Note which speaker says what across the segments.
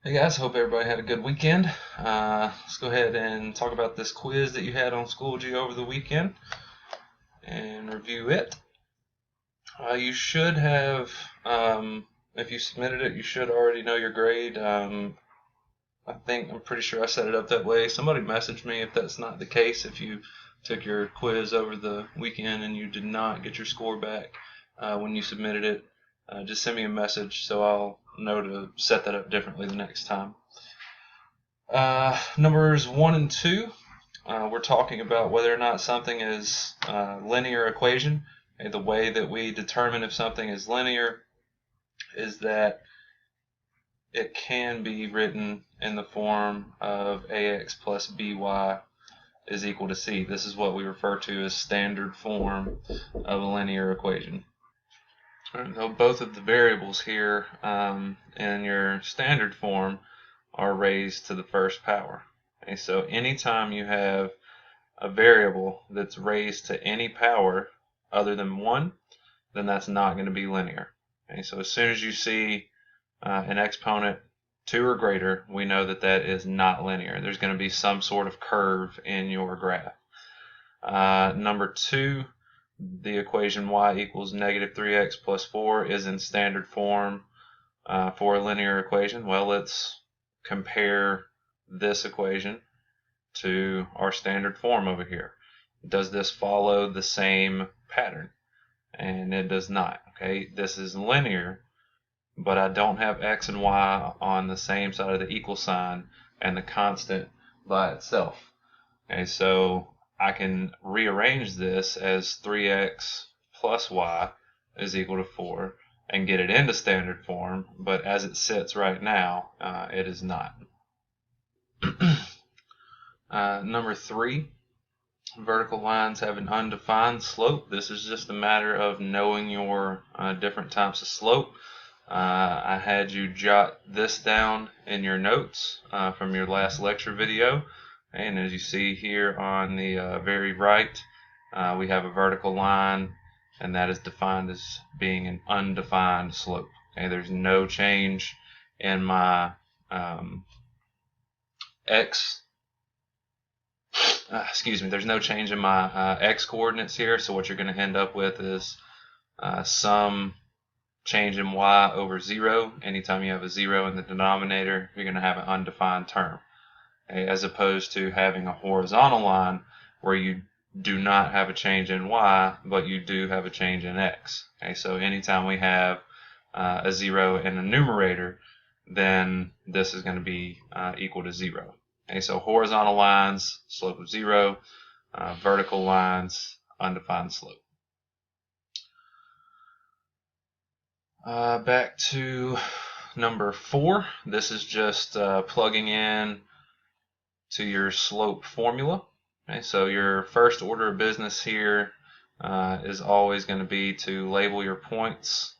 Speaker 1: Hey guys, hope everybody had a good weekend. Let's go ahead and talk about this quiz that you had on Schoology over the weekend and review it. You should have, if you submitted it, you should already know your grade. I'm pretty sure I set it up that way. Somebody messaged me if that's not the case, if you took your quiz over the weekend and you did not get your score back when you submitted it. Just send me a message so I'll know to set that up differently the next time. Numbers 1 and 2, we're talking about whether or not something is a linear equation. And the way that we determine if something is linear is that it can be written in the form of ax plus by is equal to c. This is what we refer to as standard form of a linear equation. Both of the variables here in your standard form are raised to the first power. Okay, so anytime you have a variable that's raised to any power other than 1, then that's not going to be linear. Okay, so as soon as you see an exponent 2 or greater, we know that that is not linear. There's going to be some sort of curve in your graph. Number 2, the equation y equals negative 3x plus 4 is in standard form for a linear equation. Well, let's compare this equation to our standard form over here. Does this follow the same pattern? And it does not. Okay, this is linear, but I don't have x and y on the same side of the equal sign and the constant by itself. Okay, so I can rearrange this as 3x plus y is equal to 4 and get it into standard form, but as it sits right now, it is not. Number 3, vertical lines have an undefined slope. This is just a matter of knowing your different types of slope. I had you jot this down in your notes from your last lecture video. And as you see here on the very right, we have a vertical line, and that is defined as being an undefined slope. Okay, there's no change in my there's no change in my x coordinates here. So what you're going to end up with is some change in y over 0. Anytime you have a 0 in the denominator, you're going to have an undefined term. Okay, as opposed to having a horizontal line where you do not have a change in y, but you do have a change in x. Okay, so anytime we have a 0 in the numerator, then this is going to be equal to 0. Okay, so horizontal lines, slope of 0, vertical lines, undefined slope. Back to number 4. This is just plugging in to your slope formula. Okay, so your first order of business here is always going to be to label your points,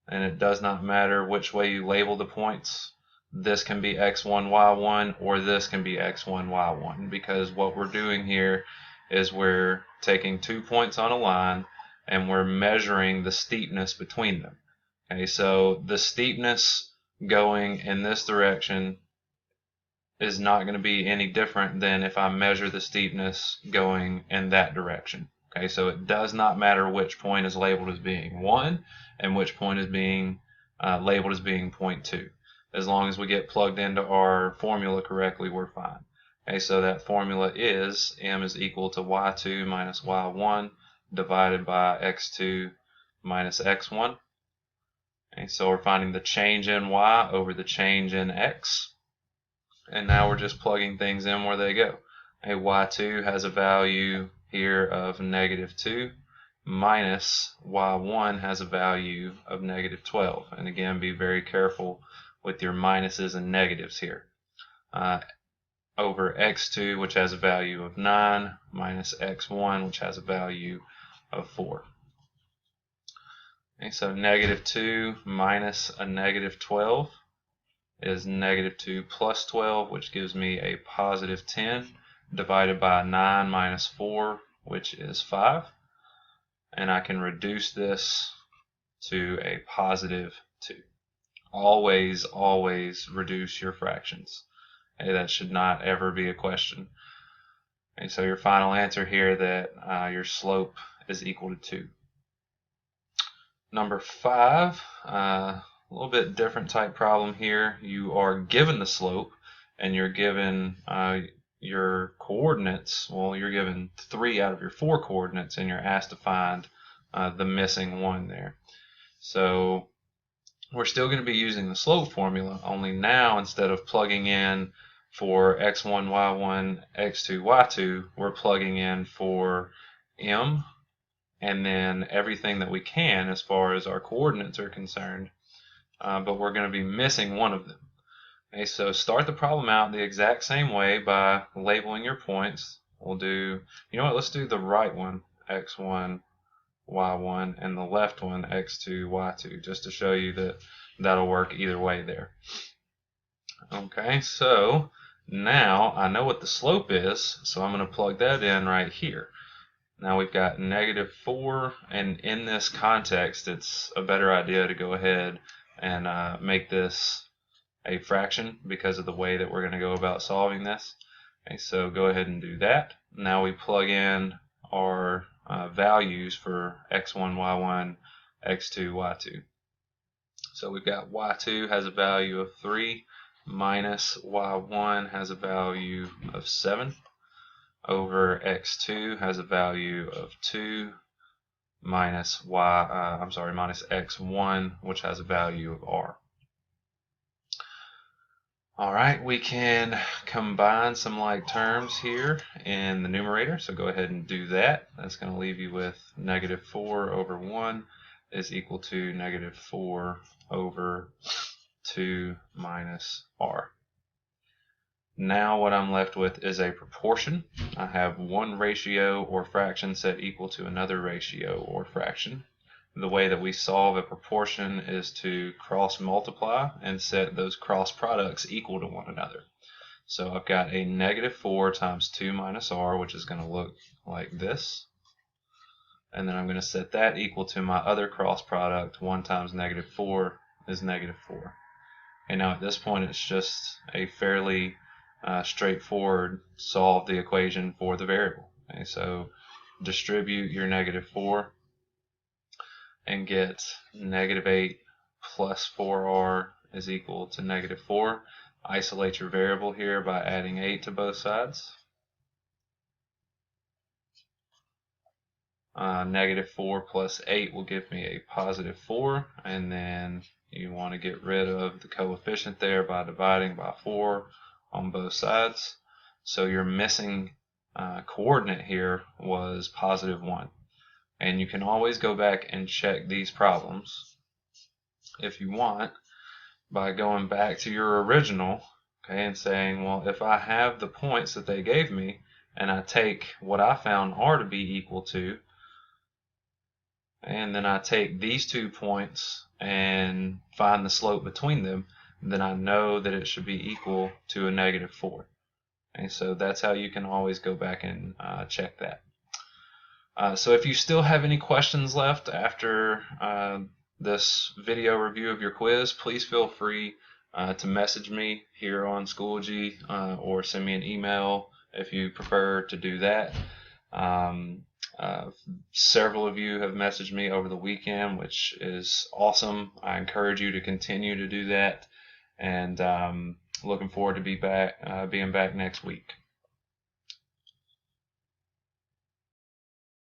Speaker 1: and it does not matter which way you label the points. This can be x1, y1, or this can be x1, y1, because what we're doing here is we're taking 2 points on a line and we're measuring the steepness between them. Okay, so the steepness going in this direction is not going to be any different than if I measure the steepness going in that direction. Okay, so it does not matter which point is labeled as being 1 and which point is being labeled as being 0.2. As long as we get plugged into our formula correctly, we're fine. Okay, so that formula is m is equal to y2 minus y1 divided by x2 minus x1. Okay, so we're finding the change in y over the change in x. And now we're just plugging things in where they go. Okay, y2 has a value here of negative 2 minus y1 has a value of negative 12. And again, be very careful with your minuses and negatives here. Over x2, which has a value of 9, minus x1, which has a value of 4. Okay, so negative 2 minus a negative 12 is negative 2 plus 12, which gives me a positive 10, divided by 9 minus 4, which is 5. And I can reduce this to a positive 2. always, always reduce your fractions. Okay, that should not ever be a question. Okay, so your final answer here that your slope is equal to 2. Number 5, a little bit different type problem here. You are given the slope and you're given your coordinates. Well, you're given 3 out of your 4 coordinates and you're asked to find the missing one there. So we're still going to be using the slope formula, only now instead of plugging in for x1, y1, x2, y2, we're plugging in for m and then everything that we can as far as our coordinates are concerned, but we're going to be missing one of them. Okay, so start the problem out the exact same way by labeling your points. We'll do, you know what, let's do the right one, x1, y1, and the left one, x2, y2, just to show you that that'll work either way there. Okay, so now I know what the slope is, so I'm going to plug that in right here. Now we've got -4, and in this context it's a better idea to go ahead and make this a fraction because of the way that we're going to go about solving this. Okay, so go ahead and do that. Now we plug in our values for x1, y1, x2, y2. So we've got y2 has a value of 3 minus y1 has a value of 7 over x2 has a value of 2 minus minus x1, which has a value of r. Alright, we can combine some like terms here in the numerator, so go ahead and do that. That's going to leave you with -4 over 1 is equal to -4 over 2 minus r. Now what I'm left with is a proportion. I have one ratio or fraction set equal to another ratio or fraction. The way that we solve a proportion is to cross multiply and set those cross products equal to one another. So I've got a -4 times 2 minus r, which is going to look like this. And then I'm going to set that equal to my other cross product. 1 times -4 is -4. And now at this point it's just a fairly straightforward solve the equation for the variable. Okay, so distribute your -4 and get -8 plus 4r is equal to -4. Isolate your variable here by adding 8 to both sides. -4 plus 8 will give me a +4, and then you want to get rid of the coefficient there by dividing by 4 on both sides. So your missing coordinate here was +1. And you can always go back and check these problems if you want by going back to your original, okay, and saying, well, if I have the points that they gave me and I take what I found r to be equal to, and then I take these 2 points and find the slope between them, then I know that it should be equal to a -4. And so that's how you can always go back and check that. So if you still have any questions left after this video review of your quiz, please feel free to message me here on Schoology or send me an email if you prefer to do that. Several of you have messaged me over the weekend, which is awesome. I encourage you to continue to do that, and looking forward to being back next week.